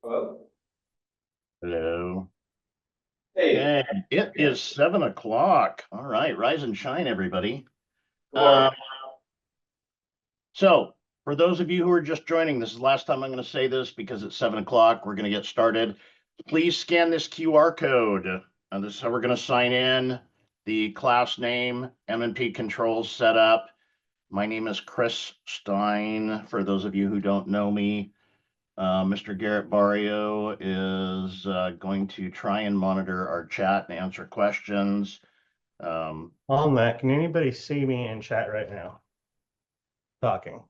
Hello. Hello. Hey. Hey, it is 7 o'clock. All right, rise and shine, everybody. Good morning. So, for those of you who are just joining, this is the last time I'm going to say this because it's 7 o'clock. We're going to get started. Please scan this QR code. This is how we're going to sign in. The class name, M&P Controls Setup. My name is Chris Stein, for those of you who don't know me. Mr. Garrett Barrio is going to try and monitor our chat and answer questions. On that, can anybody see me in chat right now? Talking.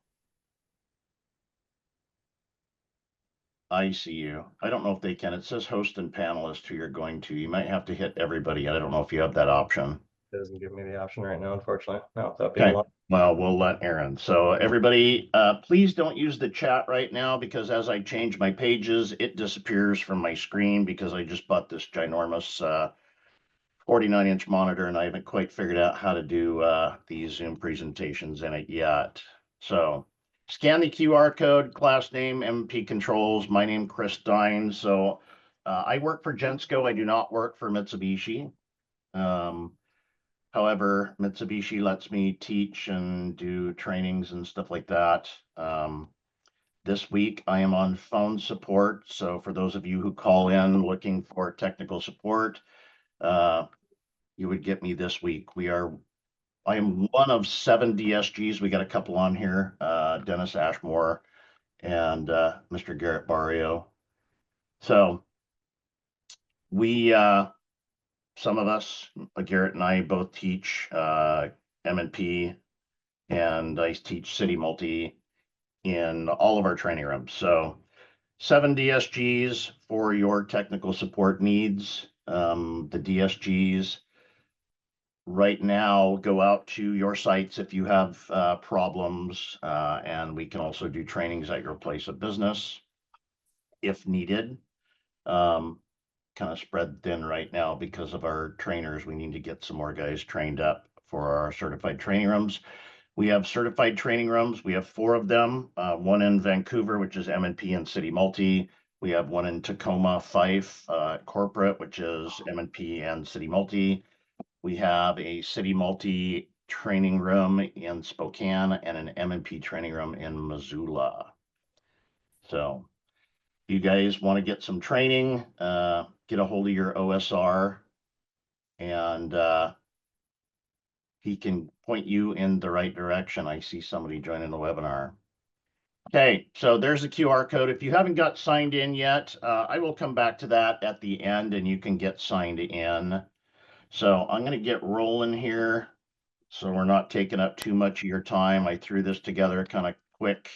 I see you. I don't know if they can. It says host and panelist who you're going to. You might have to hit everybody. I don't know if you have that option. It doesn't give me the option right now, unfortunately. No, without being Okay. logged. Well, we'll let Aaron. So everybody, please don't use the chat right now because as I change my pages, it disappears from my screen because I just bought this ginormous 49-inch monitor and I haven't quite figured out how to do these Zoom presentations in it yet. So scan the QR code, class name, M&P Controls. My name, Chris Stein. So I work for Gensco. I do not work for Mitsubishi. However, Mitsubishi lets me teach and do trainings and stuff like that. This week I am on phone support. So for those of you who call in looking for technical support, you would get me this week. I am one of 7 DSGs. We got a couple on here, Dennis Ashmore and Mr. Garrett Barrio. So we, some of us, Garrett and I both teach M&P, and I teach City Multi in all of our training rooms. So 7 DSGs for your technical support needs. The DSGs right now go out to your sites if you have problems, and we can also do trainings at your place of business if needed. Kind of spread thin right now because of our trainers. We need to get some more guys trained up for our certified training rooms. We have certified training rooms. We have 4 of them, one in Vancouver, which is M&P and City Multi. We have one in Tacoma, Fife, corporate, which is M&P and City Multi. We have a City Multi training room in Spokane and an M&P training room in Missoula. So if you guys want to get some training, get a hold of your OSR and he can point you in the right direction. I see somebody joining the webinar. Okay, so there's the QR code. If you haven't got signed in yet, I will come back to that at the end and you can get signed in. So I'm going to get rolling here so we're not taking up too much of your time. I threw this together kind of quick.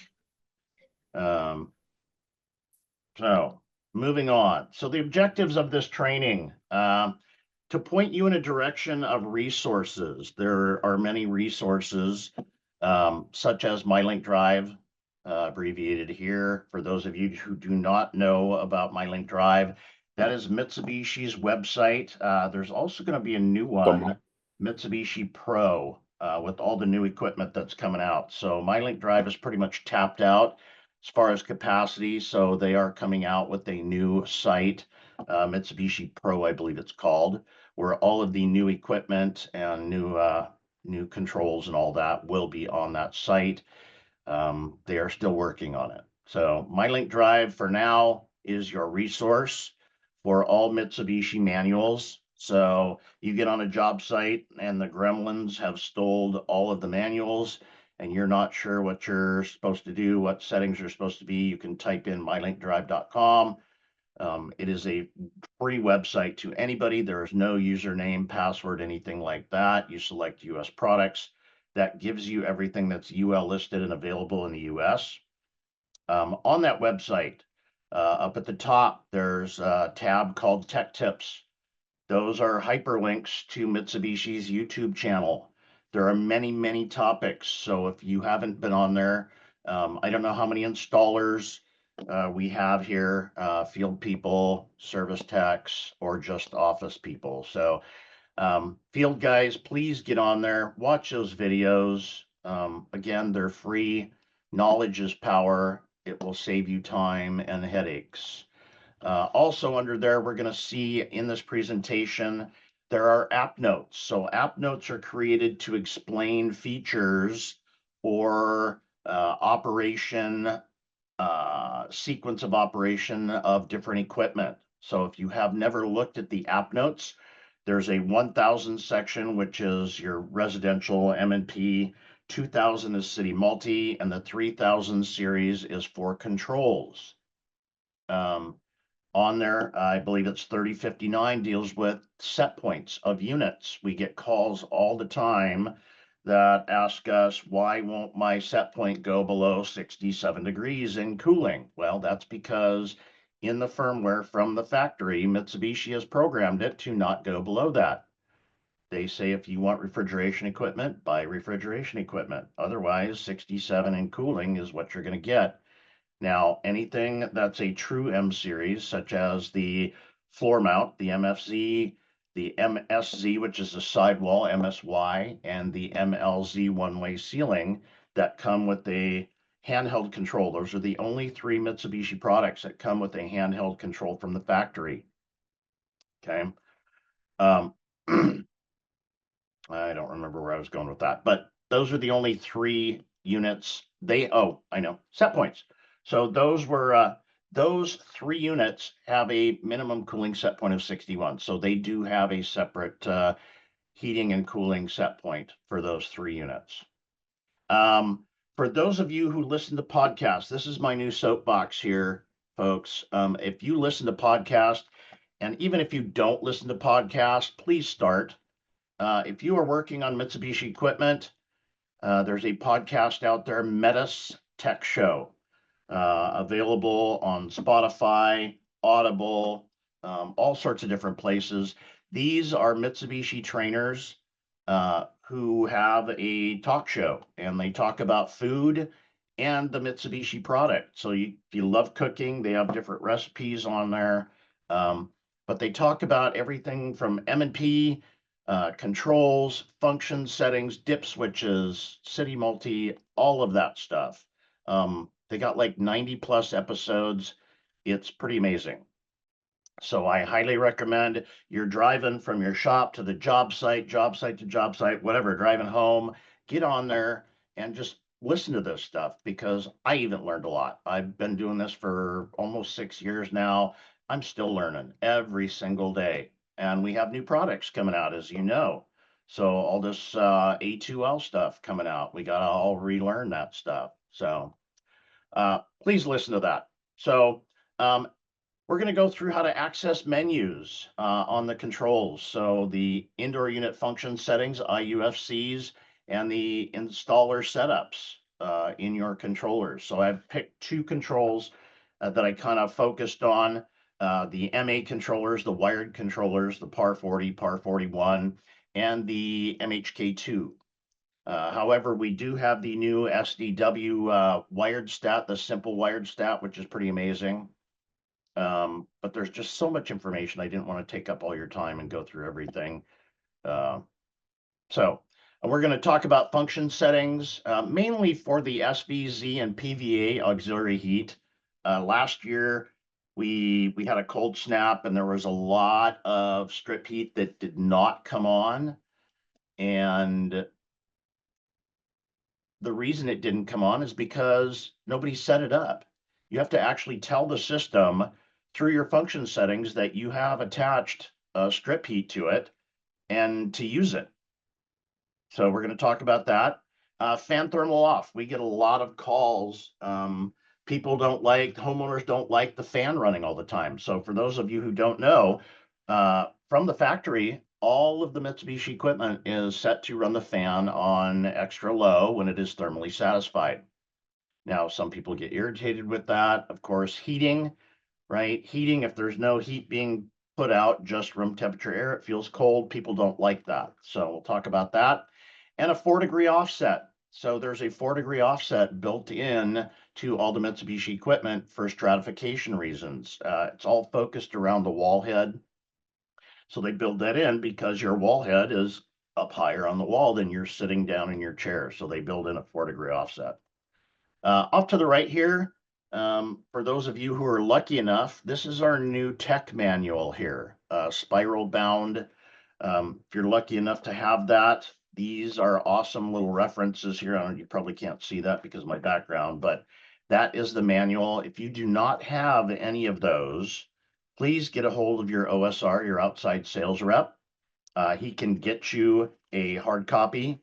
So moving on. So the objectives of this training, to point you in a direction of resources. There are many resources, such as MyLink Drive, abbreviated here. For those of you who do not know about MyLink Drive, that is Mitsubishi's website. There's also going to be a new one, Mitsubishi Pro, with all the new equipment that's coming out. So MyLink Drive is pretty much tapped out as far as capacity. So they are coming out with a new site, Mitsubishi Pro, I believe it's called, where all of the new equipment and new controls and all that will be on that site. They are still working on it. So MyLink Drive for now is your resource for all Mitsubishi manuals. So you get on a job site and the gremlins have stole all of the manuals and you're not sure what you're supposed to do, what settings are supposed to be, you can type in mylinkdrive.com. It is a free website to anybody. There is no username, password, anything like that. You select US products. That gives you everything that's UL listed and available in the US. On that website, up at the top, there's a tab called Tech Tips. Those are hyperlinks to Mitsubishi's YouTube channel. There are many, many topics. So if you haven't been on there, I don't know how many installers we have here, field people, service techs, or just office people. So field guys, please get on there, watch those videos. Again, they're free. Knowledge is power. It will save you time and headaches. Also under there, we're going to see in this presentation, there are app notes. So app notes are created to explain features or operation, sequence of operation of different equipment. So if you have never looked at the app notes, there's a 1000 section, which is your residential M&P, 2000 is city multi, and the 3000 series is for controls. On there, I believe it's 3059 deals with set points of units. We get calls all the time that ask us, why won't my set point go below 67 degrees in cooling? Well, that's because in the firmware from the factory, Mitsubishi has programmed it to not go below that. They say if you want refrigeration equipment, buy refrigeration equipment. Otherwise, 67 in cooling is what you're going to get. Now, anything that's a true M series, such as the floor mount, the MFZ, the MSZ, which is a sidewall MSY, and the MLZ one-way ceiling that come with a handheld control. Those are the only three Mitsubishi products that come with a handheld control from the factory. Okay. I don't remember where I was going with that, but those are the only three units. I know, set points. So those three units have a minimum cooling set point of 61. So they do have a separate heating and cooling set point for those three units. For those of you who listen to podcasts, this is my new soapbox here, folks. If you listen to podcasts, and even if you don't listen to podcasts, please start. If you are working on Mitsubishi equipment, there's a podcast out there, Metis Tech Show, available on Spotify, Audible, all sorts of different places. These are Mitsubishi trainers who have a talk show, and they talk about food and the Mitsubishi product. So if you love cooking, they have different recipes on there. But they talk about everything from M&P, controls, function settings, dip switches, city multi, all of that stuff. They got like 90 plus episodes. It's pretty amazing. So I highly recommend you're driving from your shop to the job site to job site, whatever, driving home, get on there and just listen to this stuff, because I even learned a lot. I've been doing this for almost 6 years now. I'm still learning every single day. And we have new products coming out, as you know. So all this A2L stuff coming out, we got to all relearn that stuff. So please listen to that. So we're going to go through how to access menus on the controls. So the indoor unit function settings, IUFCs, and the installer setups in your controllers. So I've picked two controls that I kind of focused on. The MA controllers, the wired controllers, the PAR 40, PAR 41, and the MHK2. However, we do have the new SDW wired stat, the simple wired stat, which is pretty amazing. But there's just so much information. I didn't want to take up all your time and go through everything. So we're going to talk about function settings, mainly for the SVZ and PVA auxiliary heat. Last year, we had a cold snap and there was a lot of strip heat that did not come on. And the reason it didn't come on is because nobody set it up. You have to actually tell the system through your function settings that you have attached strip heat to it and to use it. So we're going to talk about that. Fan thermal off. We get a lot of calls. Homeowners don't like the fan running all the time. So for those of you who don't know, from the factory, all of the Mitsubishi equipment is set to run the fan on extra low when it is thermally satisfied. Now, some people get irritated with that. Of course, heating, right? Heating, if there's no heat being put out, just room temperature air, it feels cold. People don't like that. So we'll talk about that. And a 4-degree offset. So there's a 4-degree offset built in to all the Mitsubishi equipment for stratification reasons. It's all focused around the wall head. So they build that in because your wall head is up higher on the wall than you're sitting down in your chair. So they build in a 4-degree offset. Off to the right here, For those of you who are lucky enough, this is our new tech manual here, spiral bound. If you're lucky enough to have that, these are awesome little references here. You probably can't see that because of my background, but that is the manual. If you do not have any of those, please get a hold of your OSR, your outside sales rep. He can get you a hard copy.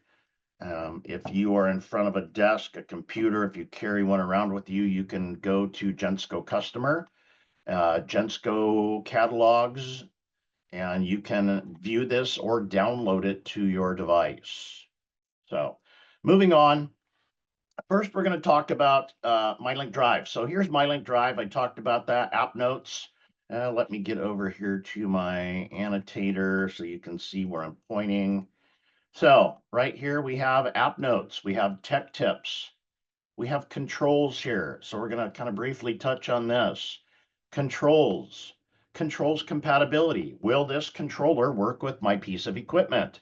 If you are in front of a desk, a computer, if you carry one around with you, you can go to Gensco Customer, Gensco Catalogs, and you can view this or download it to your device. So moving on, first we're going to talk about MyLink Drive. So here's MyLink Drive. I talked about that, app notes. Let me get over here to my annotator so you can see where I'm pointing. So right here we have app notes, we have tech tips, we have controls here. So we're going to kind of briefly touch on this. Controls compatibility. Will this controller work with my piece of equipment?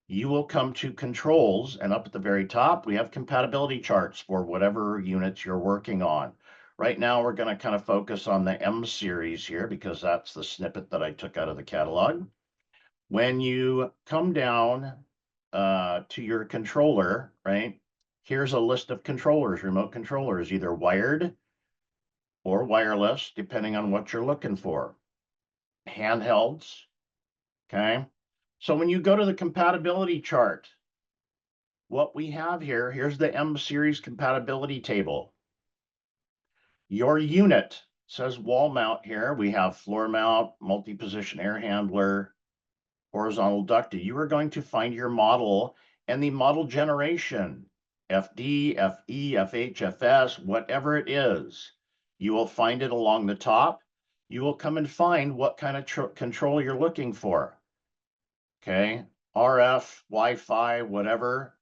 You will come to controls, and up at the very top, we have compatibility charts for whatever units you're working on. Right now, we're going to kind of focus on the M series here because that's the snippet that I took out of the catalog. When you come down to your controller, right, here's a list of controllers, remote controllers, either wired or wireless, depending on what you're looking for. Handhelds, okay? So when you go to the compatibility chart, what we have here, here's the M series compatibility table. Your unit says wall mount here. We have floor mount, multi-position air handler, horizontal ducted. You are going to find your model and the model generation, FD, FE, FH, FS, whatever it is. You will find it along the top. You will come and find what kind of control you're looking for. Okay, RF, Wi-Fi, whatever,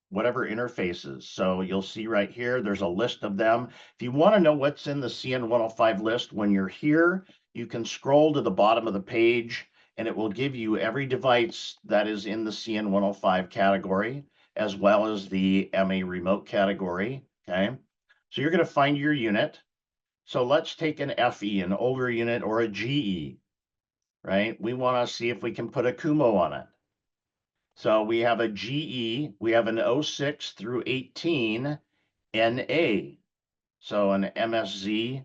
whatever interfaces. So you'll see right here, there's a list of them. If you want to know what's in the CN105 list, when you're here, you can scroll to the bottom of the page and it will give you every device that is in the CN105 category, as well as the MA remote category, okay? So you're going to find your unit. So let's take an FE, an older unit, or a GE, right? We want to see if we can put a Kumo on it. So we have a GE, we have an 06 through 18 NA. So an MSZ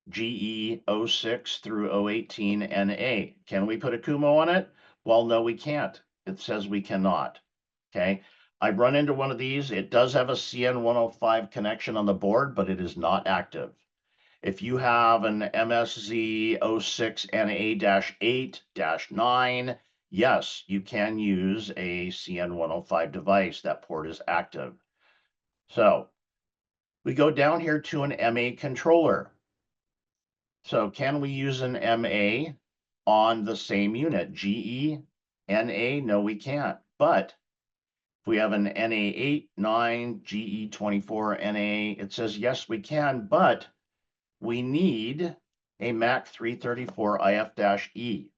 GE 06 through 018 NA. Can we put a Kumo on it? Well, no, we can't. It says we cannot. Okay. I've run into one of these. It does have a CN105 connection on the board, but it is not active. If you have an MSZ 06 NA-8-9, yes, you can use a CN105 device. That port is active. So we go down here to an MA controller. So can we use an MA on the same unit? GE, NA? No, we can't. But if we have an NA8, 9, GE24, NA, it says yes, we can, but we need a MAC 334 IF-E.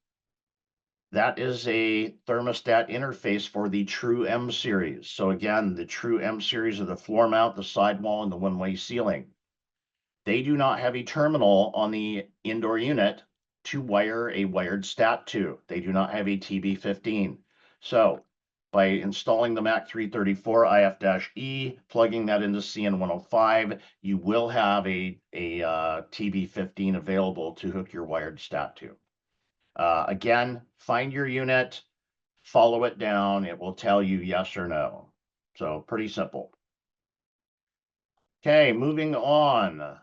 That is a thermostat interface for the True M series. So again, the True M series are the floor mount, the sidewall, and the one-way ceiling. They do not have a terminal on the indoor unit to wire a wired stat to. They do not have a TB15. So by installing the MAC 334 IF-E, plugging that into CN105, you will have a TB15 available to hook your wired stat to. Again, find your unit, follow it down. It will tell you yes or no. So pretty simple. Okay, moving on.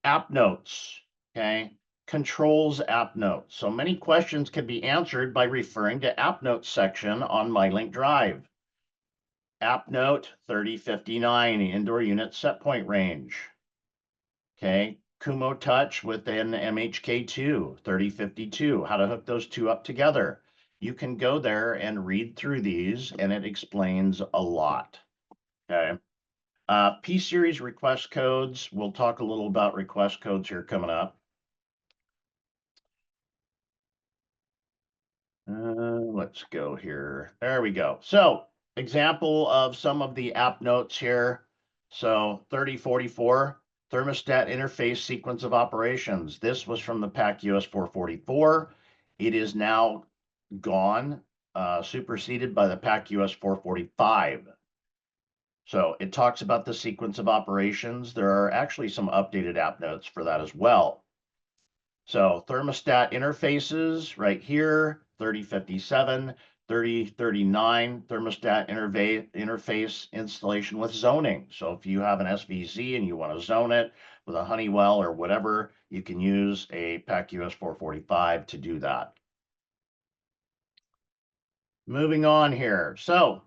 App notes, okay? Controls app notes. So many questions can be answered by referring to app notes section on MyLink Drive. App note 3059, indoor unit set point range. Okay, Kumo Touch within MHK2, 3052, how to hook those two up together. You can go there and read through these and it explains a lot, okay? P-Series request codes. We'll talk a little about request codes here coming up. Let's go here. There we go. So example of some of the app notes here. So 3044, thermostat interface sequence of operations. This was from the PAC US 444. It is now gone, superseded by the PAC US 445. So it talks about the sequence of operations. There are actually some updated app notes for that as well. So thermostat interfaces right here, 3057, 3039, thermostat interface installation with zoning. So if you have an SVC and you want to zone it with a Honeywell or whatever, you can use a PAC US 445 to do that. Moving on here. So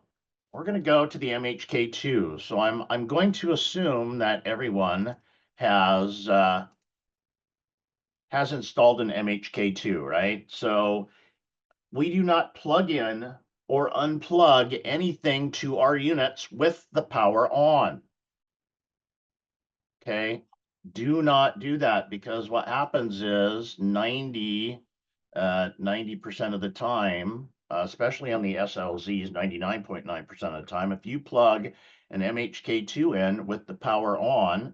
we're going to go to the MHK2. So I'm going to assume that everyone has installed an MHK2, right? So we do not plug in or unplug anything to our units with the power on. Okay, do not do that, because what happens is 90% of the time, especially on the SLZs, 99.9% of the time, if you plug an MHK2 in with the power on,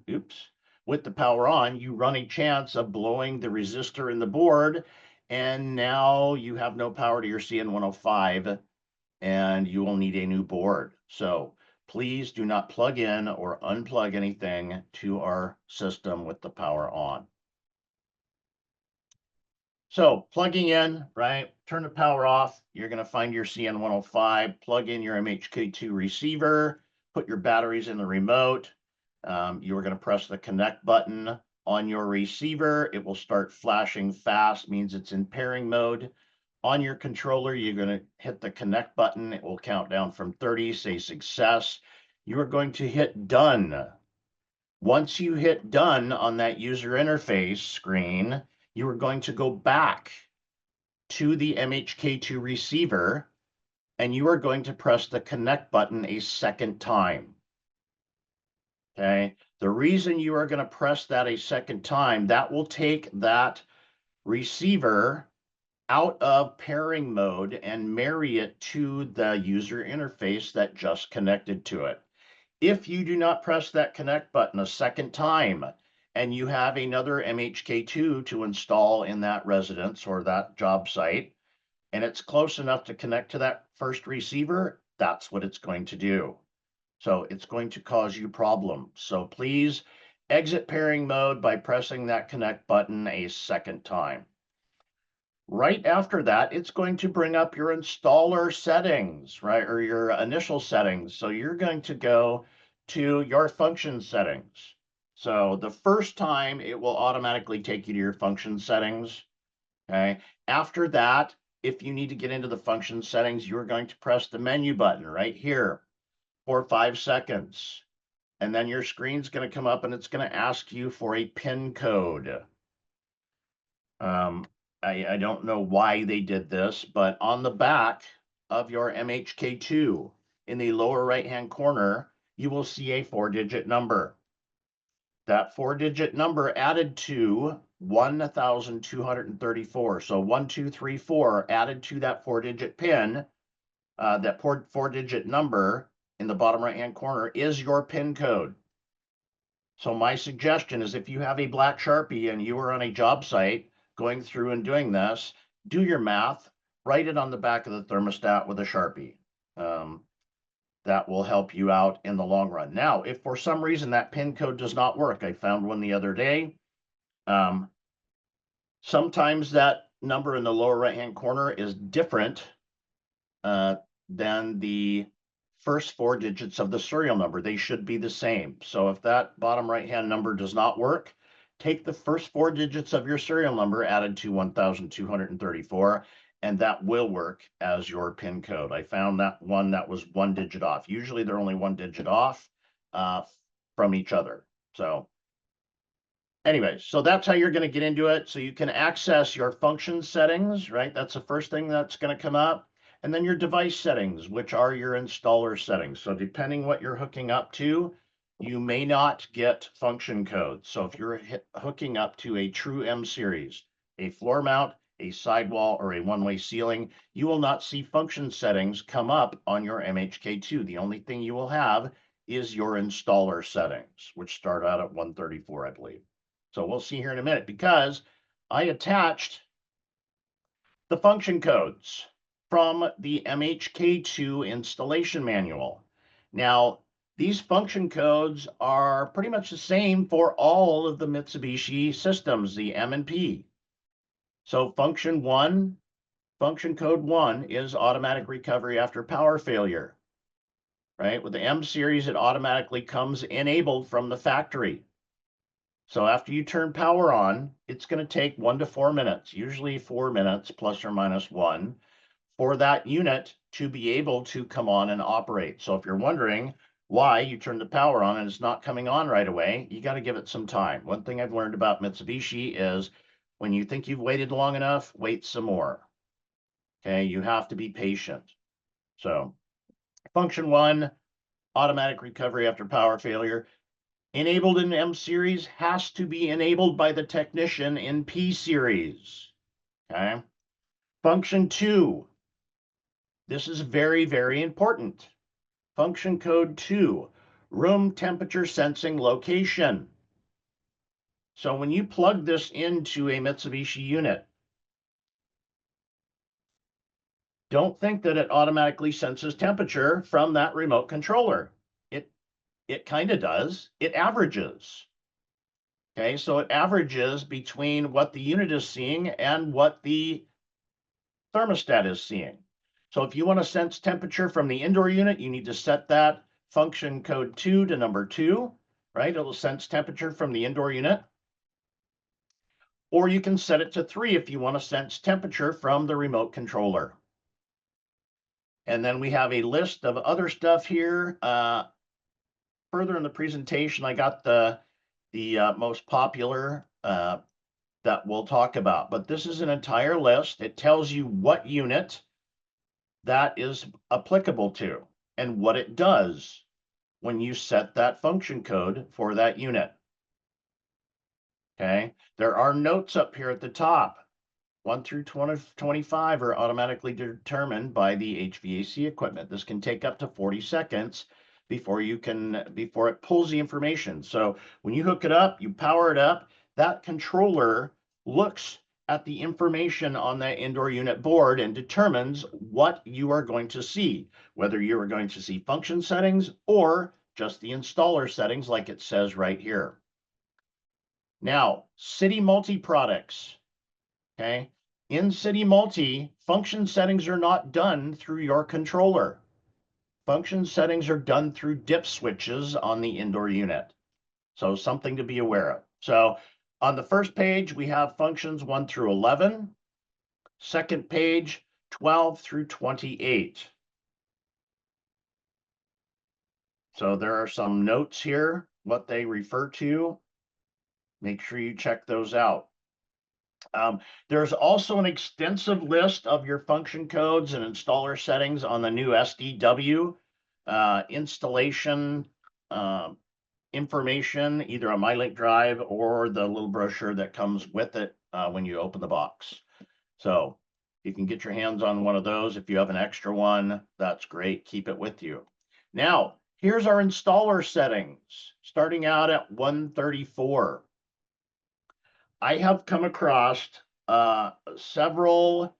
with the power on, you run a chance of blowing the resistor in the board, and now you have no power to your CN105, and you will need a new board. So please do not plug in or unplug anything to our system with the power on. So plugging in, right, turn the power off, you're going to find your CN105, plug in your MHK2 receiver, put your batteries in the remote. You are going to press the connect button on your receiver. It will start flashing fast, means it's in pairing mode. On your controller, you're going to hit the connect button. It will count down from 30, say success. You are going to hit done. Once you hit done on that user interface screen, you are going to go back to the MHK2 receiver, and you are going to press the connect button a second time. Okay, the reason you are going to press that a second time, that will take that receiver out of pairing mode and marry it to the user interface that just connected to it. If you do not press that connect button a second time and you have another MHK2 to install in that residence or that job site, and it's close enough to connect to that first receiver, that's what it's going to do. So it's going to cause you problems. So please exit pairing mode by pressing that connect button a second time. Right after that, it's going to bring up your installer settings, right? Or your initial settings. So you're going to go to your function settings. So the first time it will automatically take you to your function settings. Okay. After that, if you need to get into the function settings, you're going to press the menu button right here for 5 seconds. And then your screen's going to come up and it's going to ask you for a PIN code. I don't know why they did this, but on the back of your MHK2 in the lower right-hand corner, you will see a 4-digit number. That 4-digit number added to 1,234. So 1234 added to that 4-digit PIN, that 4-digit number in the bottom right-hand corner is your PIN code. So my suggestion is, if you have a black Sharpie and you are on a job site going through and doing this, do your math, write it on the back of the thermostat with a Sharpie. That will help you out in the long run. Now, if for some reason that PIN code does not work, I found one the other day. Sometimes that number in the lower right-hand corner is different than the first 4 digits of the serial number. They should be the same. So if that bottom right-hand number does not work, take the first 4 digits of your serial number added to 1,234, and that will work as your PIN code. I found that one that was 1 digit off. Usually they're only 1 digit off from each other. So anyway, so that's how you're going to get into it. So you can access your function settings, right? That's the first thing that's going to come up. And then your device settings, which are your installer settings. So depending what you're hooking up to, you may not get function codes. So if you're hooking up to a true M series, a floor mount a sidewall, or a one-way ceiling, you will not see function settings come up on your MHK2. The only thing you will have is your installer settings, which start out at 134, I believe. So we'll see here in a minute, because I attached the function codes from the MHK2 installation manual. Now, these function codes are pretty much the same for all of the Mitsubishi systems, the M&P. So function code 1 is automatic recovery after power failure, right? With the M series, it automatically comes enabled from the factory. So after you turn power on, it's going to take 1 to 4 minutes, usually 4 minutes plus or minus 1, for that unit to be able to come on and operate. So if you're wondering why you turn the power on and it's not coming on right away, you got to give it some time. One thing I've learned about Mitsubishi is when you think you've waited long enough, wait some more. Okay, you have to be patient. So function 1, automatic recovery after power failure. Enabled in M series has to be enabled by the technician in P series. Okay. Function 2. This is very, very important. Function code 2, room temperature sensing location. So when you plug this into a Mitsubishi unit, don't think that it automatically senses temperature from that remote controller. It kind of does. It averages. Okay, so it averages between what the unit is seeing and what the thermostat is seeing. So if you want to sense temperature from the indoor unit, you need to set that function code 2 to number 2, right? It'll sense temperature from the indoor unit. Or you can set it to 3 if you want to sense temperature from the remote controller. And then we have a list of other stuff here. Further in the presentation, I got the most popular that we'll talk about. But this is an entire list. It tells you what unit that is applicable to and what it does when you set that function code for that unit. Okay, there are notes up here at the top. 1 through 25 are automatically determined by the HVAC equipment. This can take up to 40 seconds before it pulls the information. So when you hook it up, you power it up, that controller looks at the information on that indoor unit board and determines what you are going to see, whether you are going to see function settings or just the installer settings like it says right here. Now, City Multi products, okay? In City Multi, function settings are not done through your controller. Function settings are done through dip switches on the indoor unit. So something to be aware of. So on the first page, we have functions 1 through 11. Second page, 12 through 28. So there are some notes here, what they refer to. Make sure you check those out. There's also an extensive list of your function codes and installer settings on the new SDW installation information, either on MyLink Drive or the little brochure that comes with it when you open the box. So you can get your hands on one of those. If you have an extra one, that's great. Keep it with you. Now, here's our installer settings, starting out at 134. I have come across several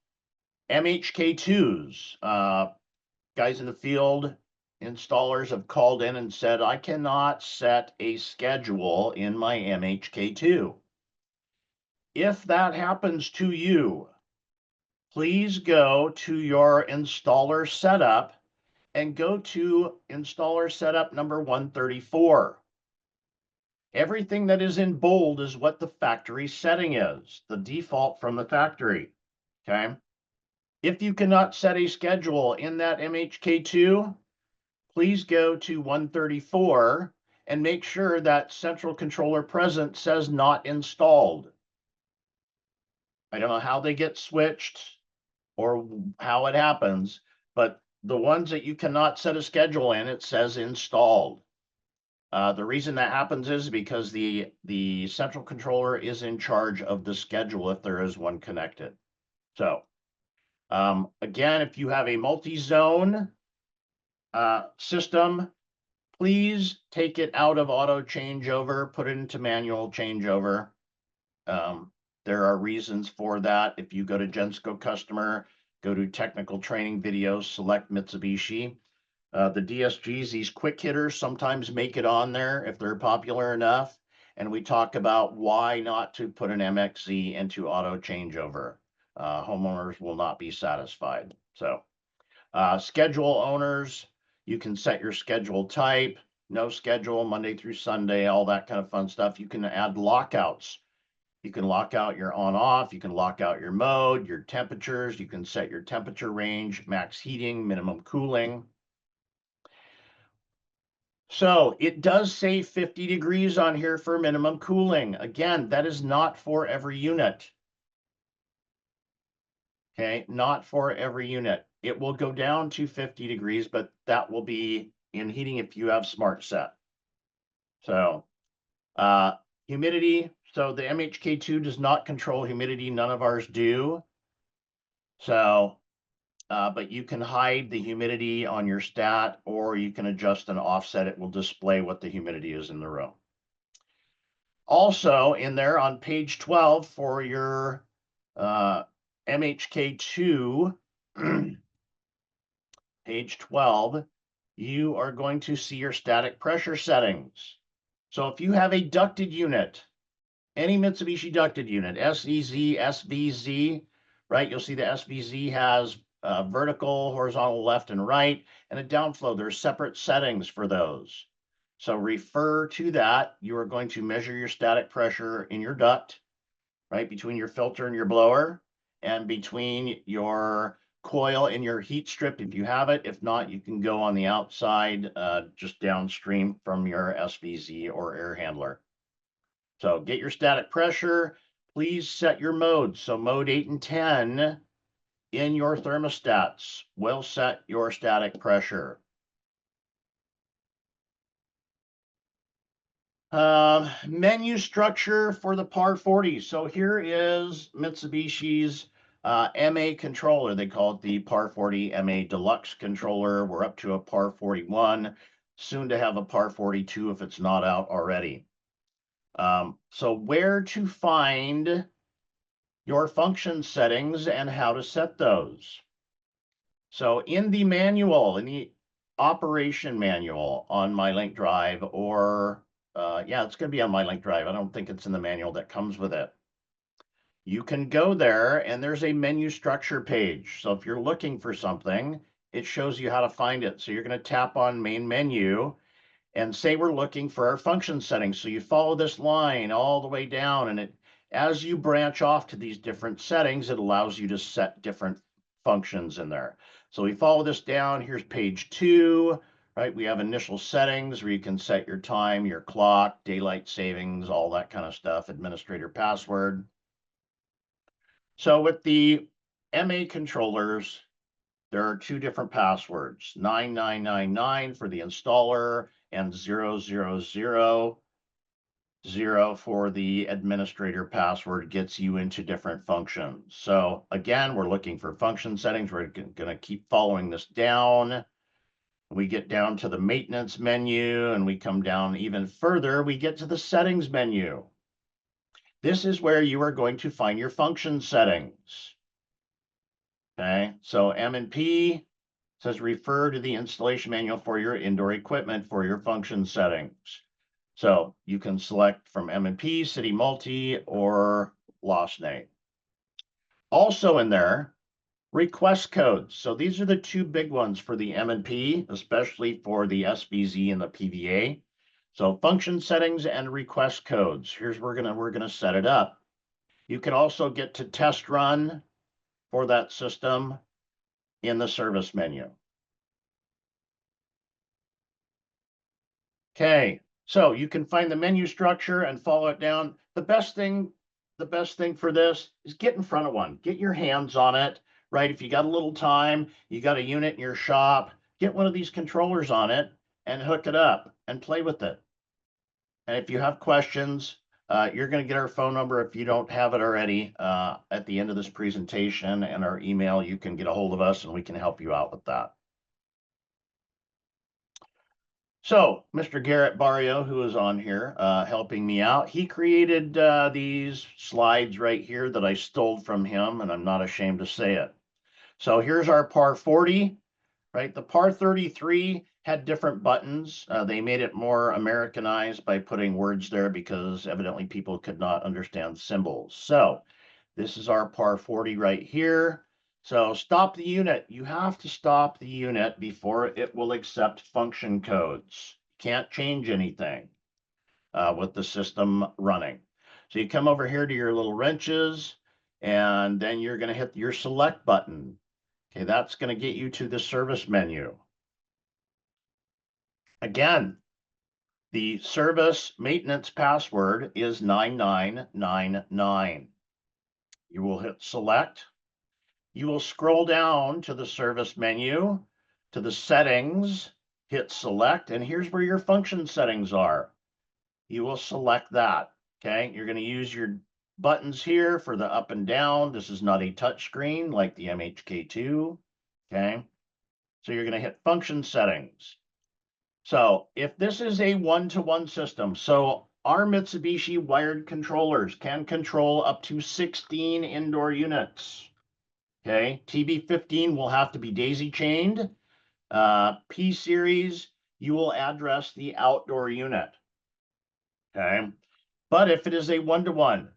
MHK2s. Guys in the field, installers have called in and said, I cannot set a schedule in my MHK2. If that happens to you, please go to your installer setup and go to installer setup number 134. Everything that is in bold is what the factory setting is, the default from the factory, okay? If you cannot set a schedule in that MHK2, please go to 134 and make sure that central controller present says not installed. I don't know how they get switched or how it happens, but the ones that you cannot set a schedule in, it says installed. The reason that happens is because the central controller is in charge of the schedule if there is one connected. So again, if you have a multi-zone system, please take it out of auto changeover, put it into manual changeover. There are reasons for that. If you go to Gensco customer, go to technical training videos, select Mitsubishi. The DSGs, these quick hitters, sometimes make it on there if they're popular enough. And we talk about why not to put an MXZ into auto changeover. Homeowners will not be satisfied. So schedule owners, you can set your schedule type, no schedule, Monday through Sunday, all that kind of fun stuff. You can add lockouts. You can lock out your on off, you can lock out your mode, your temperatures, you can set your temperature range, max heating, minimum cooling. So it does say 50 degrees on here for minimum cooling. Again, that is not for every unit. Okay, not for every unit. It will go down to 50 degrees, but that will be in heating if you have smart set. So humidity. So the MHK2 does not control humidity. None of ours do. So, but you can hide the humidity on your stat, or you can adjust and offset. It will display what the humidity is in the room. Also in there on page 12 for your MHK2, page 12, you are going to see your static pressure settings. So if you have a ducted unit, any Mitsubishi ducted unit, SEZ, SVZ, right? You'll see the SVZ has vertical, horizontal, left, and right, and a downflow. There's separate settings for those. So refer to that. You are going to measure your static pressure in your duct, right? Between your filter and your blower, and between your coil and your heat strip if you have it. If not, you can go on the outside, just downstream from your SVZ or air handler. So get your static pressure. Please set your modes. So mode 8 and 10 in your thermostats will set your static pressure. Menu structure for the PAR 40. So here is Mitsubishi's MA controller. They call it the PAR 40 MA Deluxe controller. We're up to a PAR 41, soon to have a PAR 42 if it's not out already. So where to find your function settings and how to set those. So in the manual, in the operation manual on my link drive, or yeah, it's going to be on my link drive. I don't think it's in the manual that comes with it. You can go there and there's a menu structure page. So if you're looking for something, it shows you how to find it. So you're going to tap on main menu and say we're looking for our function settings. So you follow this line all the way down, and as you branch off to these different settings, it allows you to set different functions in there. So we follow this down. Here's page 2, right? We have initial settings where you can set your time, your clock, daylight savings, all that kind of stuff, administrator password. So with the MA controllers, there are 2 different passwords, 9999 for the installer and 0000 for the administrator password. Gets you into different functions. So again, we're looking for function settings. We're going to keep following this down. We get down to the maintenance menu and we come down even further. We get to the settings menu. This is where you are going to find your function settings. Okay, so M&P says refer to the installation manual for your indoor equipment for your function settings. So you can select from M&P, City Multi, or Lost Name. Also in there, request codes. So these are the 2 big ones for the M&P, especially for the SVZ and the PVA. So function settings and request codes. Here's where we're gonna set it up. You can also get to test run for that system in the service menu. Okay, so you can find the menu structure and follow it down. The best thing for this is get in front of one, get your hands on it, right? If you got a little time, you got a unit in your shop, get one of these controllers on it and hook it up and play with it. And if you have questions, You're going to get our phone number if you don't have it already at the end of this presentation, and our email. You can get a hold of us and we can help you out with that. So Mr. Garrett Barrio, who is on here helping me out, he created these slides right here that I stole from him, and I'm not ashamed to say it. So here's our par 40, right? The par 33 had different buttons. They made it more Americanized by putting words there because evidently people could not understand symbols. So this is our par 40 right here. So stop the unit. You have to stop the unit before it will accept function codes. Can't change anything with the system running. So you come over here to your little wrenches, and then you're going to hit your select button. Okay, that's going to get you to the service menu. Again, the service maintenance password is 9999. You will hit select. You will scroll down to the service menu, to the settings, hit select, and here's where your function settings are. You will select that, okay? You're going to use your buttons here for the up and down. This is not a touch screen like the MHK2, okay? So you're going to hit function settings. So if this is a one-to-one system, so our Mitsubishi wired controllers can control up to 16 indoor units. Okay, TB15 will have to be daisy chained. P series, you will address the outdoor unit. Okay, but if it is a one-to-one,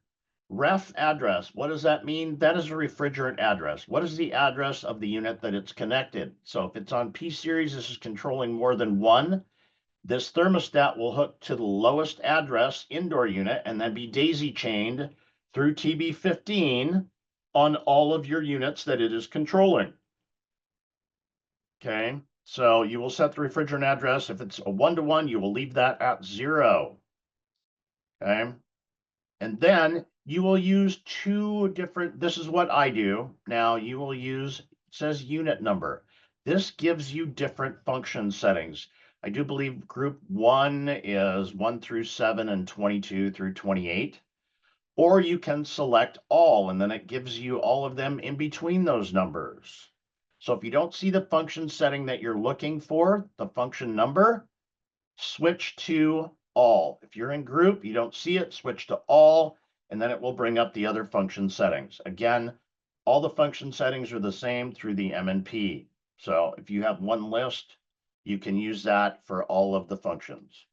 ref address, what does that mean? That is a refrigerant address. What is the address of the unit that it's connected? So if it's on P series, this is controlling more than one. This thermostat will hook to the lowest address indoor unit and then be daisy chained through TB15 on all of your units that it is controlling. Okay, so you will set the refrigerant address. If it's a one-to-one, you will leave that at 0. Okay, and then you will use two different, this is what I do. Now you will use, it says unit number. This gives you different function settings. I do believe group 1 is 1 through 7 and 22 through 28. Or you can select all, and then it gives you all of them in between those numbers. So if you don't see the function setting that you're looking for, the function number, switch to all. If you're in group, you don't see it, switch to all, and then it will bring up the other function settings. Again, all the function settings are the same through the M&P. So if you have one list, you can use that for all of the functions.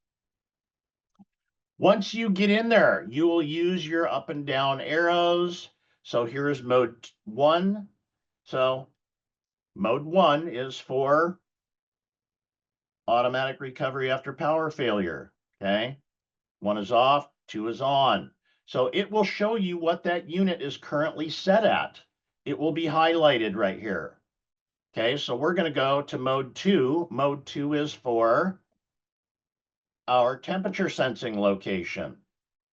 Once you get in there, you will use your up and down arrows. So here's mode 1. So mode 1 is for automatic recovery after power failure. Okay, 1 is off, 2 is on. So it will show you what that unit is currently set at. It will be highlighted right here. Okay, so we're going to go to mode 2. Mode 2 is for our temperature sensing location.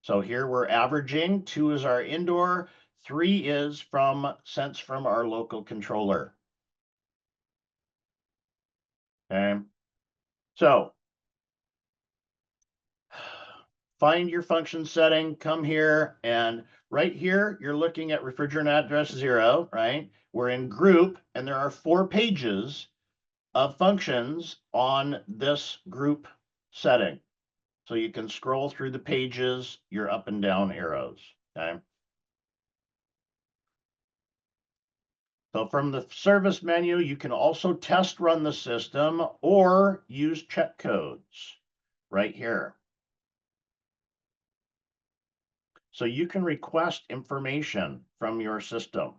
So here we're averaging. 2 is our indoor. 3 is from sense from our local controller. Okay. So find your function setting, come here, and right here, you're looking at refrigerant address 0, right? We're in group, and there are 4 pages of functions on this group setting. So you can scroll through the pages, your up and down arrows, okay? So from the service menu, you can also test run the system or use check codes right here. So you can request information from your system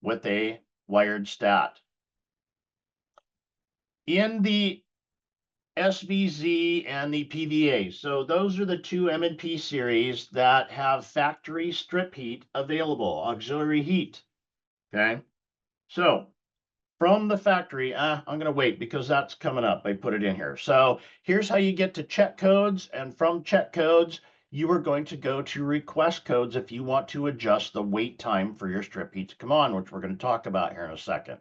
with a wired stat. In the SVZ and the PVA, so those are the 2 M&P series that have factory strip heat available, auxiliary heat. Okay, so from the factory, I'm going to wait because that's coming up. I put it in here. So here's how you get to check codes. And from check codes, you are going to go to request codes if you want to adjust the wait time for your strip heat to come on, which we're going to talk about here in a second.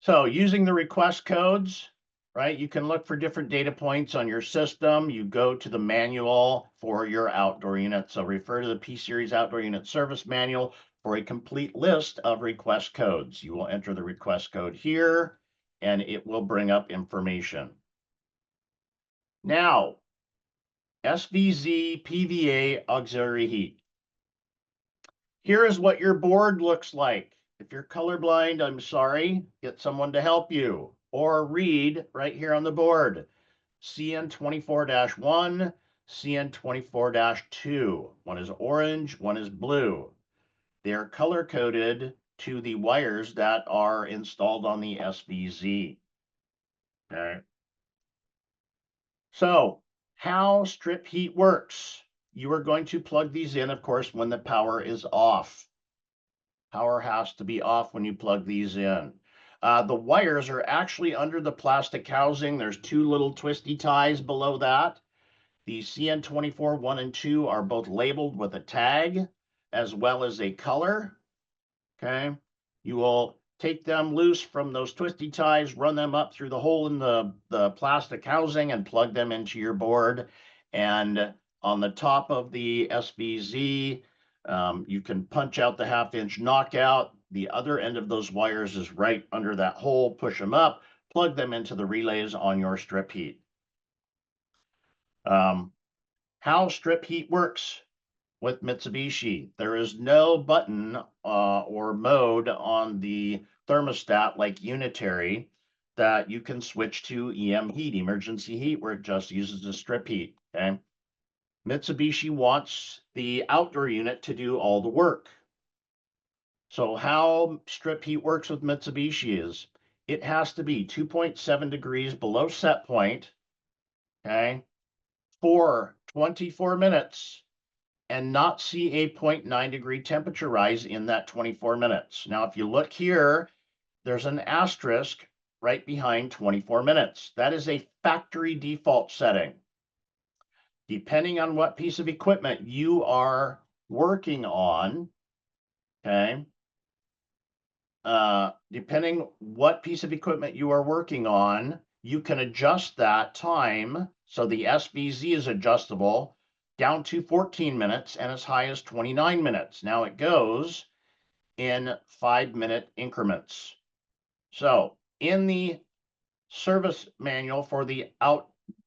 So using the request codes, right? You can look for different data points on your system. You go to the manual for your outdoor unit. So refer to the P-Series Outdoor Unit Service Manual for a complete list of request codes. You will enter the request code here, and it will bring up information. Now, SVZ PVA auxiliary heat. Here is what your board looks like. If you're colorblind, I'm sorry, get someone to help you, or read right here on the board. CN24-1, CN24-2. One is orange, one is blue. They're color coded to the wires that are installed on the SVZ. Okay. So, how strip heat works. You are going to plug these in, of course, when the power is off. Power has to be off when you plug these in. The wires are actually under the plastic housing. There's two little twisty ties below that. The CN24 1 and 2 are both labeled with a tag as well as a color. Okay. You will take them loose from those twisty ties, run them up through the hole in the plastic housing and plug them into your board. And on the top of the SVZ, you can punch out the 1/2-inch knockout. The other end of those wires is right under that hole. Push them up, plug them into the relays on your strip heat. How strip heat works with Mitsubishi. There is no button or mode on the thermostat like unitary that you can switch to EM heat, emergency heat, where it just uses the strip heat. Okay. Mitsubishi wants the outdoor unit to do all the work. So how strip heat works with Mitsubishi is it has to be 2.7 degrees below set point, okay, for 24 minutes and not see a 0.9 degree temperature rise in that 24 minutes. Now, if you look here, there's an asterisk right behind 24 minutes. That is a factory default setting. Depending on what piece of equipment you are working on, okay, depending what piece of equipment you are working on, you can adjust that time. So the SVZ is adjustable down to 14 minutes and as high as 29 minutes. Now it goes in 5-minute increments. So in the service manual for the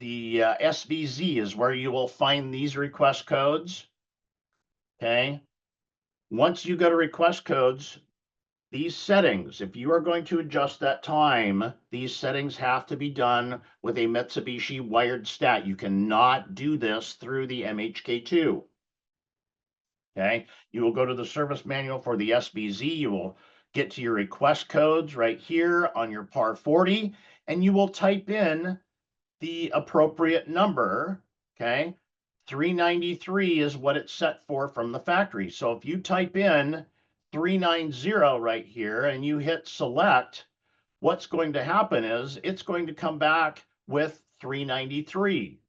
SVZ is where you will find these request codes. Okay. Once you go to request codes, these settings, if you are going to adjust that time, these settings have to be done with a Mitsubishi wired stat. You cannot do this through the MHK2. Okay, you will go to the service manual for the SVZ. You will get to your request codes right here on your PAR 40, and you will type in the appropriate number. Okay, 393 is what it's set for from the factory. So if you type in 390 right here and you hit select, what's going to happen is it's going to come back with 393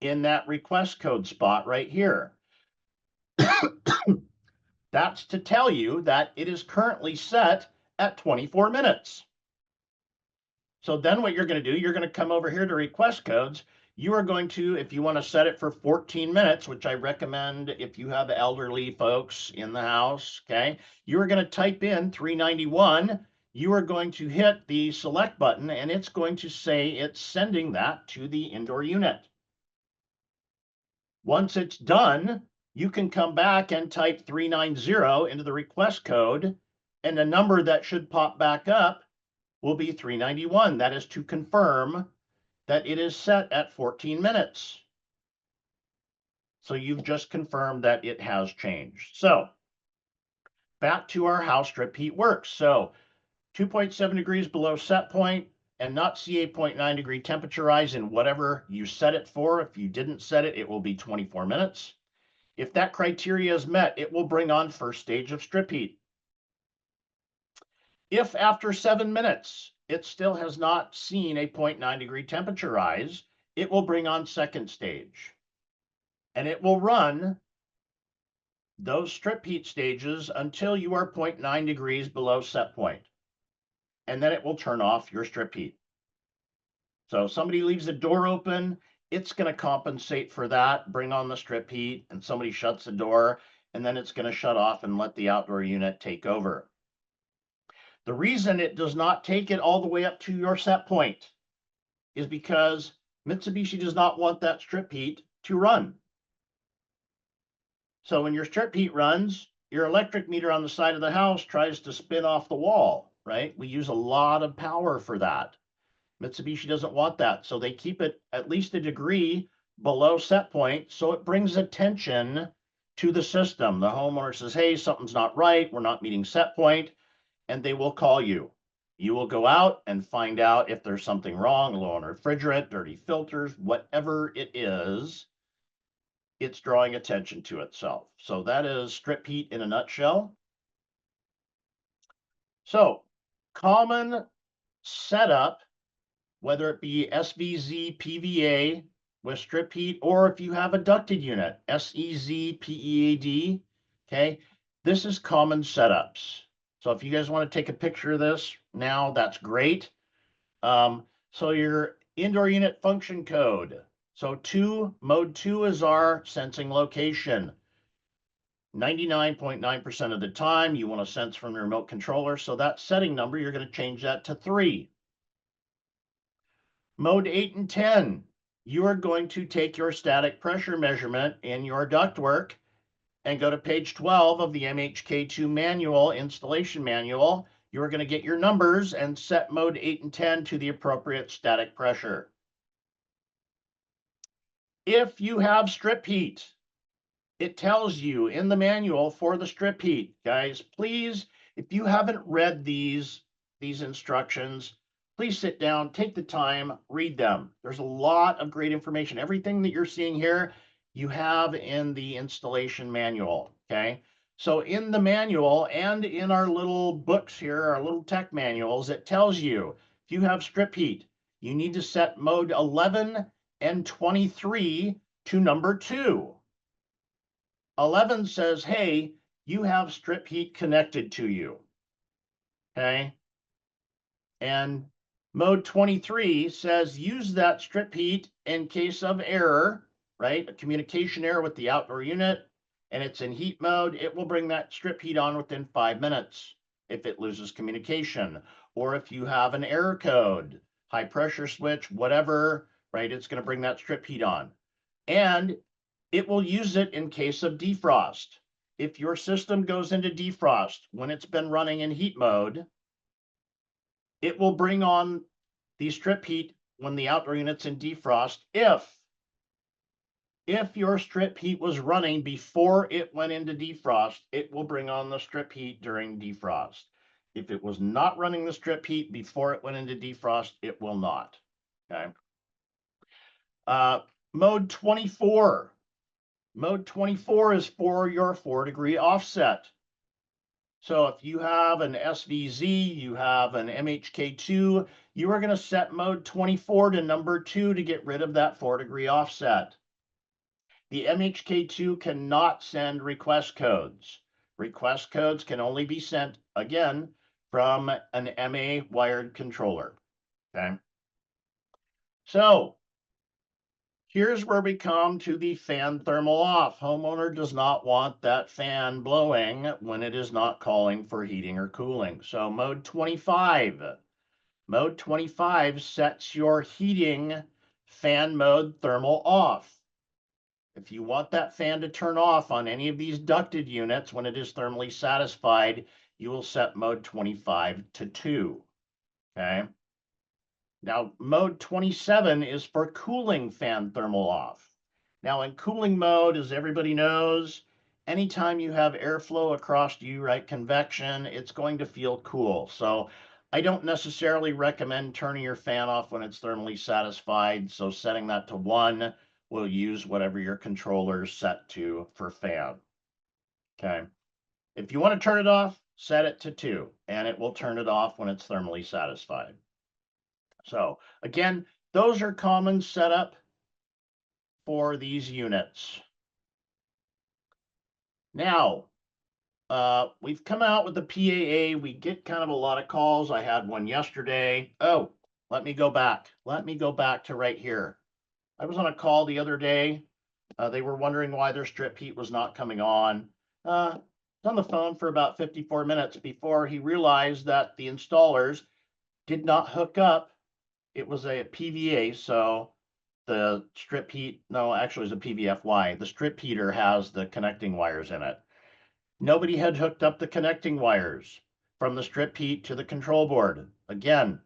in that request code spot right here. That's to tell you that it is currently set at 24 minutes. So then what you're going to do, you're going to come over here to request codes. You are going to, if you want to set it for 14 minutes, which I recommend if you have elderly folks in the house, okay, you are going to type in 391. You are going to hit the select button and it's going to say it's sending that to the indoor unit. Once it's done, you can come back and type 390 into the request code, and the number that should pop back up will be 391. That is to confirm that it is set at 14 minutes. So you've just confirmed that it has changed. So back to our how strip heat works. So 2.7 degrees below set point and not see a 0.9 degree temperature rise in whatever you set it for. If you didn't set it, it will be 24 minutes. If that criteria is met, it will bring on first stage of strip heat. If after 7 minutes, it still has not seen a 0.9 degree temperature rise, it will bring on second stage. And it will run those strip heat stages until you are 0.9 degrees below set point. And then it will turn off your strip heat. So if somebody leaves the door open, it's going to compensate for that, bring on the strip heat, and somebody shuts the door, and then it's going to shut off and let the outdoor unit take over. The reason it does not take it all the way up to your set point is because Mitsubishi does not want that strip heat to run. So when your strip heat runs, your electric meter on the side of the house tries to spin off the wall, right? We use a lot of power for that. Mitsubishi doesn't want that, so they keep it at least a degree below set point, so it brings attention to the system. The homeowner says, hey, something's not right, we're not meeting set point, and they will call you. You will go out and find out if there's something wrong, low on refrigerant, dirty filters, whatever it is, it's drawing attention to itself. So that is strip heat in a nutshell. So common setup, whether it be SVZ, PVA with strip heat, or if you have a ducted unit, SEZ, PEAD, okay? This is common setups. So if you guys want to take a picture of this now, that's great. So your indoor unit function code. So mode 2 is our sensing location. 99.9% of the time, you want to sense from the remote controller. So that setting number, you're going to change that to 3. Mode 8 and 10, you are going to take your static pressure measurement in your ductwork and go to page 12 of the MHK2 manual, installation manual. You're going to get your numbers and set mode 8 and 10 to the appropriate static pressure. If you have strip heat, it tells you in the manual for the strip heat, guys, please, if you haven't read these instructions, please sit down, take the time, read them. There's a lot of great information. Everything that you're seeing here, you have in the installation manual, okay? So in the manual and in our little books here, our little tech manuals, it tells you if you have strip heat, you need to set mode 11 and 23 to number 2. 11 says, hey, you have strip heat connected to you, okay? And mode 23 says use that strip heat in case of error, right? A communication error with the outdoor unit, and it's in heat mode. It will bring that strip heat on within 5 minutes if it loses communication. Or if you have an error code, high pressure switch, whatever, right? It's going to bring that strip heat on. And it will use it in case of defrost. If your system goes into defrost when it's been running in heat mode, it will bring on the strip heat when the outdoor unit's in defrost if your strip heat was running before it went into defrost, it will bring on the strip heat during defrost. If it was not running the strip heat before it went into defrost, it will not. Okay. Mode 24. Mode 24 is for your 4-degree offset. So if you have an SVZ, you have an MHK2, you are going to set mode 24 to number 2 to get rid of that 4-degree offset. The MHK2 cannot send request codes. Request codes can only be sent, again, from an MA wired controller. Okay. So here's where we come to the fan thermal off. Homeowner does not want that fan blowing when it is not calling for heating or cooling. So mode 25. Mode 25 sets your heating fan mode thermal off. If you want that fan to turn off on any of these ducted units when it is thermally satisfied, you will set mode 25 to 2. Okay. Now, mode 27 is for cooling fan thermal off. Now, in cooling mode, as everybody knows, anytime you have airflow across you, right, convection, it's going to feel cool. So I don't necessarily recommend turning your fan off when it's thermally satisfied. So setting that to 1 will use whatever your controller is set to for fan. Okay. If you want to turn it off, set it to 2, and it will turn it off when it's thermally satisfied. So again, those are common setup for these units. Now, we've come out with the PAA. We get kind of a lot of calls. I had one yesterday. Oh, let me go back. Let me go back to right here. I was on a call the other day. They were wondering why their strip heat was not coming on. Was on the phone for about 54 minutes before he realized that the installers did not hook up. It was a PVA, so the strip heat, no, actually it's a PVFY. The strip heater has the connecting wires in it. Nobody had hooked up the connecting wires from the strip heat to the control board. Again,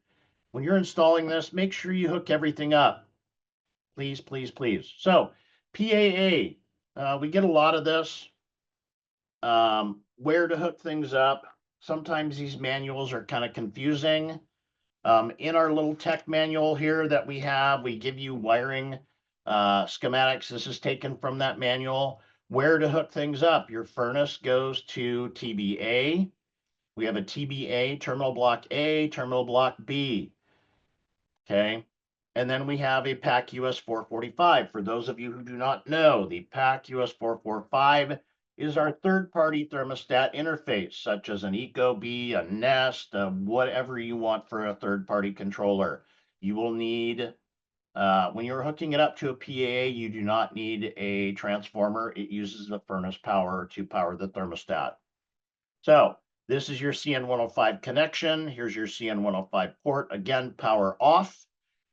when you're installing this, make sure you hook everything up. Please, please, please. So PAA, we get a lot of this. Where to hook things up. Sometimes these manuals are kind of confusing. In our little tech manual here that we have, we give you wiring schematics. This is taken from that manual. Where to hook things up. Your furnace goes to TBA. We have a TBA, terminal block A, terminal block B. Okay. And then we have a PAC US 445. For those of you who do not know, the PAC US 445 is our third-party thermostat interface, such as an Ecobee, a Nest, whatever you want for a third-party controller. You will need, when you're hooking it up to a PAA, you do not need a transformer. It uses the furnace power to power the thermostat. So this is your CN105 connection. Here's your CN105 port. Again, power off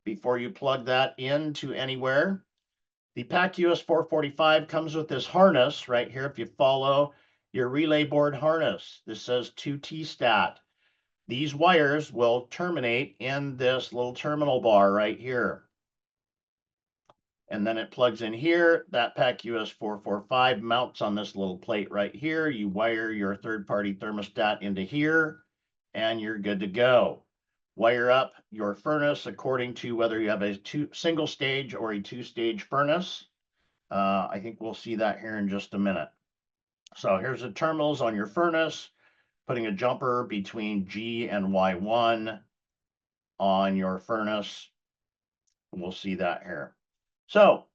before you plug that into anywhere. The PAC US 445 comes with this harness right here. If you follow your relay board harness, this says 2T stat. These wires will terminate in this little terminal bar right here. And then it plugs in here. That PAC US 445 mounts on this little plate right here. You wire your third-party thermostat into here, and you're good to go. Wire up your furnace according to whether you have a single stage or a two-stage furnace. I think we'll see that here in just a minute. So here's the terminals on your furnace, putting a jumper between G and Y1 on your furnace. We'll see that here. So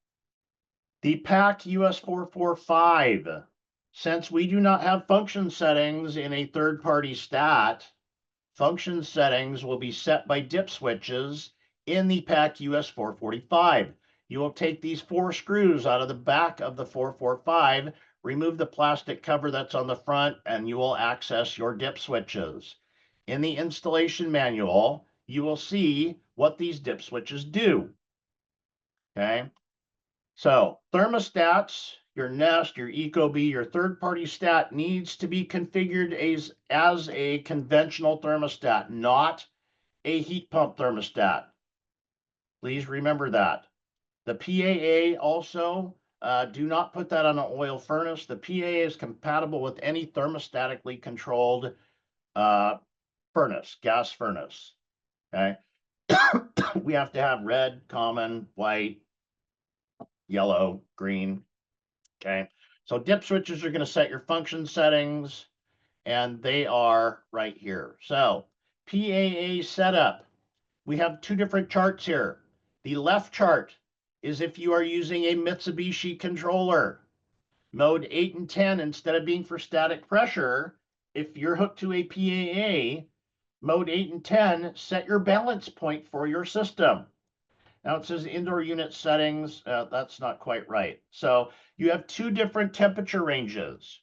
the PAC US 445, since we do not have function settings in a third-party stat, function settings will be set by dip switches in the PAC US 445. You will take these 4 screws out of the back of the 445, remove the plastic cover that's on the front, and you will access your dip switches. In the installation manual, you will see what these dip switches do. Okay. So thermostats, your Nest, your Ecobee, your third-party stat needs to be configured as a conventional thermostat, not a heat pump thermostat. Please remember that. The PAA also, do not put that on an oil furnace. The PAA is compatible with any thermostatically controlled furnace, gas furnace. Okay. We have to have red, common, white, yellow, green. Okay. So dip switches are going to set your function settings, and they are right here. So PAA setup. We have 2 different charts here. The left chart is if you are using a Mitsubishi controller. Mode 8 and 10, instead of being for static pressure, if you're hooked to a PAA, mode 8 and 10, set your balance point for your system. Now it says indoor unit settings. That's not quite right. So you have 2 different temperature ranges.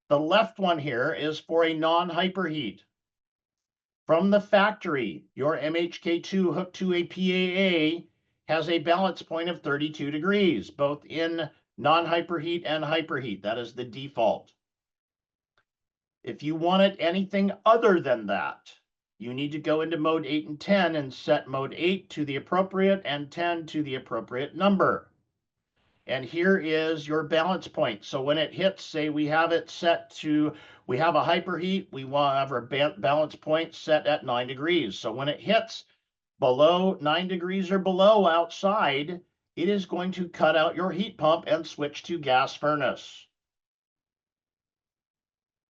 The left one here is for a non-hyperheat. From the factory, your MHK2 hooked to a PAA has a balance point of 32 degrees, both in non-hyperheat and hyperheat. That is the default. If you want it anything other than that, you need to go into mode 8 and 10 and set mode 8 to the appropriate and 10 to the appropriate number. And here is your balance point. So when it hits, say we have it set to, we have a hyperheat, we want to have our balance point set at 9 degrees. So when it hits below 9 degrees or below outside, it is going to cut out your heat pump and switch to gas furnace.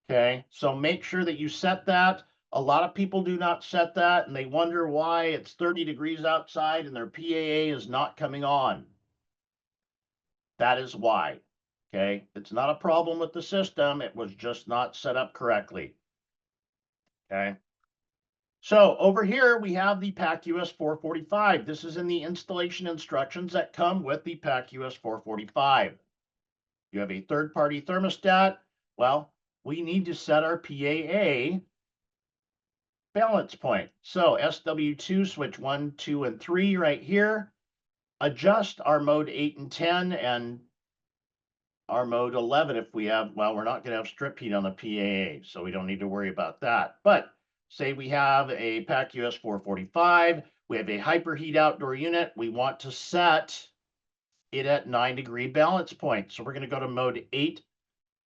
Okay, so make sure that you set that. A lot of people do not set that, and they wonder why it's 30 degrees outside and their PAA is not coming on. That is why. Okay, it's not a problem with the system. It was just not set up correctly. Okay. So over here, we have the PAC-US 445. This is in the installation instructions that come with the PAC-US 445. You have a third-party thermostat. Well, we need to set our PAA balance point. So SW2, switch 1, 2, and 3 right here. Adjust our mode 8 and 10 and our mode 11 if we have, well, we're not going to have strip heat on the PAA, so we don't need to worry about that. But say we have a PAC-US 445, we have a hyperheat outdoor unit, we want to set it at 9-degree balance point. So we're going to go to mode 8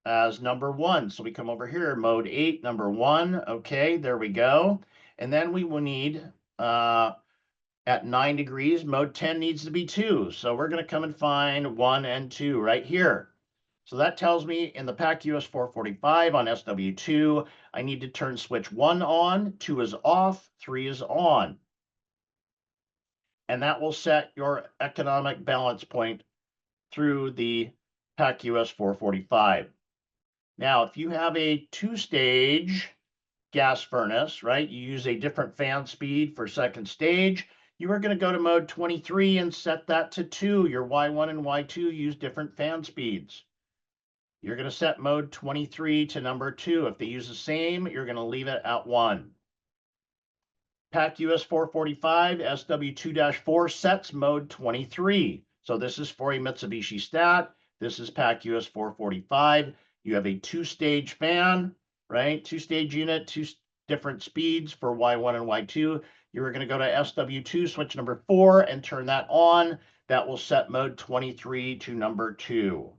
as number 1. So we come over here, mode 8, number 1. Okay, there we go. And then we will need, at 9 degrees, mode 10 needs to be 2. So we're going to come and find 1 and 2 right here. So that tells me in the PAC-US 445 on SW2, I need to turn switch 1 on, 2 is off, 3 is on. And that will set your economic balance point through the PAC-US 445. Now, if you have a 2-stage gas furnace, right, you use a different fan speed for second stage, you are going to go to mode 23 and set that to 2. Your Y1 and Y2 use different fan speeds. You're going to set mode 23 to number 2. If they use the same, you're going to leave it at 1. PAC-US 445 SW2-4 sets mode 23. So this is for a Mitsubishi Stat. This is PAC-US 445. You have a 2-stage fan, right? 2-stage unit, 2 different speeds for Y1 and Y2. You're going to go to SW2, switch number 4, and turn that on. That will set mode 23 to number 2.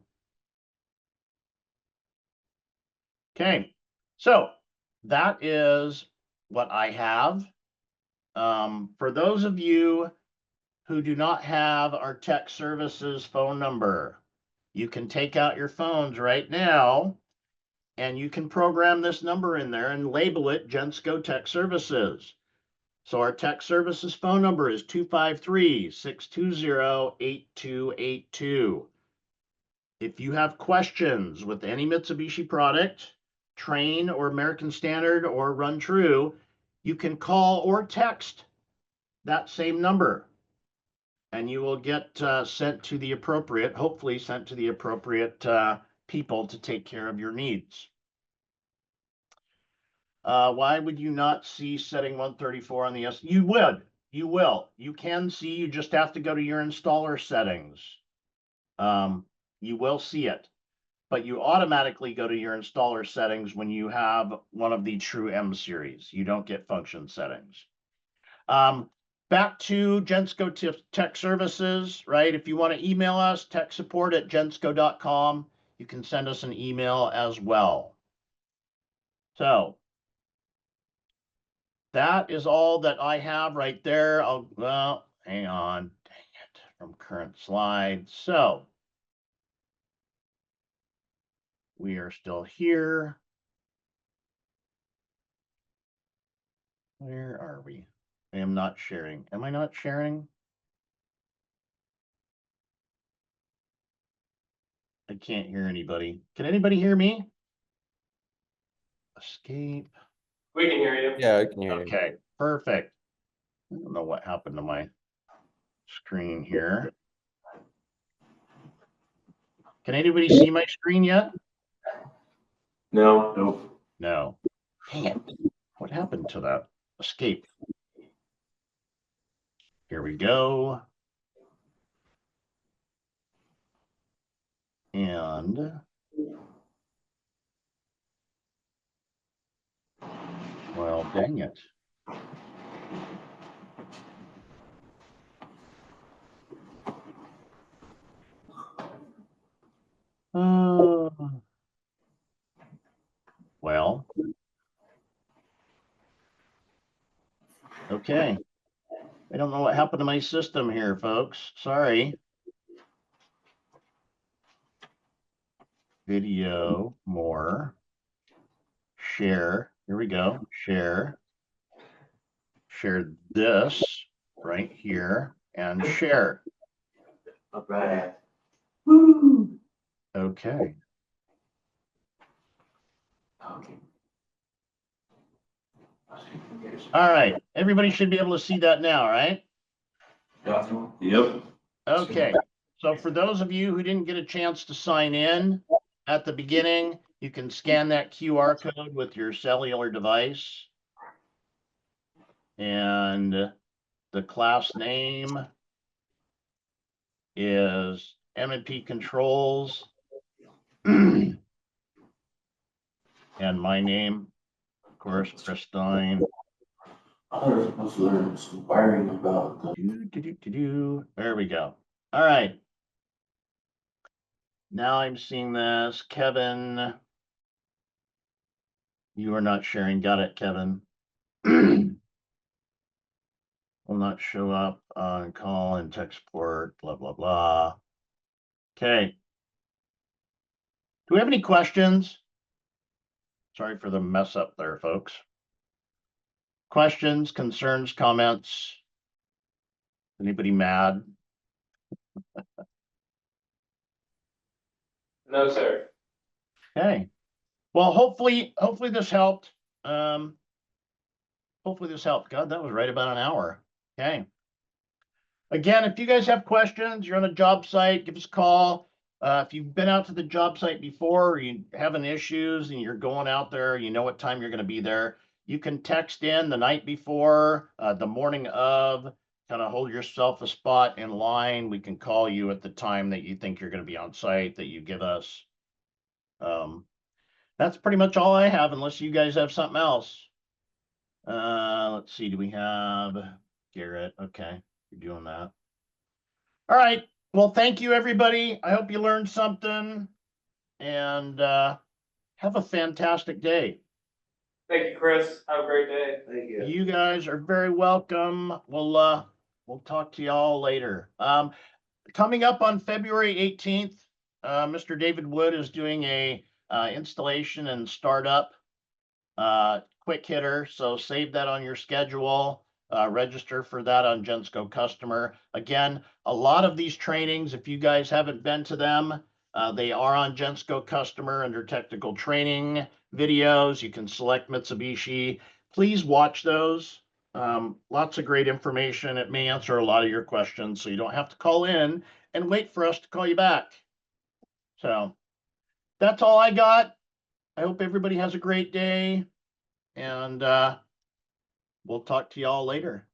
Okay, so that is what I have. For those of you who do not have our tech services phone number, you can take out your phones right now and you can program this number in there and label it Gensco Tech Services. So our tech services phone number is 253-620-8282. If you have questions with any Mitsubishi product, Train or American Standard or Run True, you can call or text that same number and you will get sent to the appropriate, hopefully sent to the appropriate people to take care of your needs. Why would you not see setting 134 on the S? You would, you will, you can see, you just have to go to your installer settings. You will see it, but you automatically go to your installer settings when you have one of the true M series. You don't get function settings. Back to Gensco Tech Services, right? If you want to email us, techsupport@gensco.com. You can send us an email as well. So that is all that I have right there. Well, hang on, dang it, from current slide. So we are still here. Where are we? I am not sharing. Am I not sharing? I can't hear anybody. Can anybody hear me? Escape. We can hear you. Yeah, I can hear you. Okay, perfect. I don't know what happened to my screen here. Can anybody see my screen yet? No, nope. No. Dang it. What happened to that? Escape. Here we go. And well, dang it. Well, okay. I don't know what happened to my system here, folks. Sorry. Video, more. Share. Here we go. Share. Share this right here and share. All right. Okay. Okay. All right, everybody should be able to see that now, right? Yep. Okay, so for those of you who didn't get a chance to sign in at the beginning, you can scan that QR code with your cellular device. And the class name is M&P Controls. And my name, of course, Christine. I was supposed to learn some wiring about the. There we go. All right. Now I'm seeing this. Kevin, you are not sharing. Got it, Kevin. Will not show up on call and text port, blah, blah, blah. Okay. Do we have any questions? Sorry for the mess up there, folks. Questions, concerns, comments? Anybody mad? No, sir. Okay. Well, hopefully this helped. Hopefully this helped. God, that was right about an hour. Okay. Again, if you guys have questions, you're on a job site, give us a call. If you've been out to the job site before, or you having issues and you're going out there, you know what time you're going to be there, you can text in the night before, the morning of, kind of hold yourself a spot in line. We can call you at the time that you think you're going to be on site that you give us. That's pretty much all I have, unless you guys have something else. Let's see, do we have Garrett? Okay, you're doing that. All right. Well, thank you, everybody. I hope you learned something, and have a fantastic day. Thank you, Chris. Have a great day. Thank you. You guys are very welcome. We'll talk to y'all later. Coming up on February 18th, Mr. David Wood is doing a installation and startup quick hitter. So save that on your schedule. Register for that on Gensco Customer. Again, a lot of these trainings, if you guys haven't been to them, they are on Gensco Customer under technical training videos. You can select Mitsubishi. Please watch those. Lots of great information. It may answer a lot of your questions, so you don't have to call in and wait for us to call you back. So that's all I got. I hope everybody has a great day, and we'll talk to y'all later.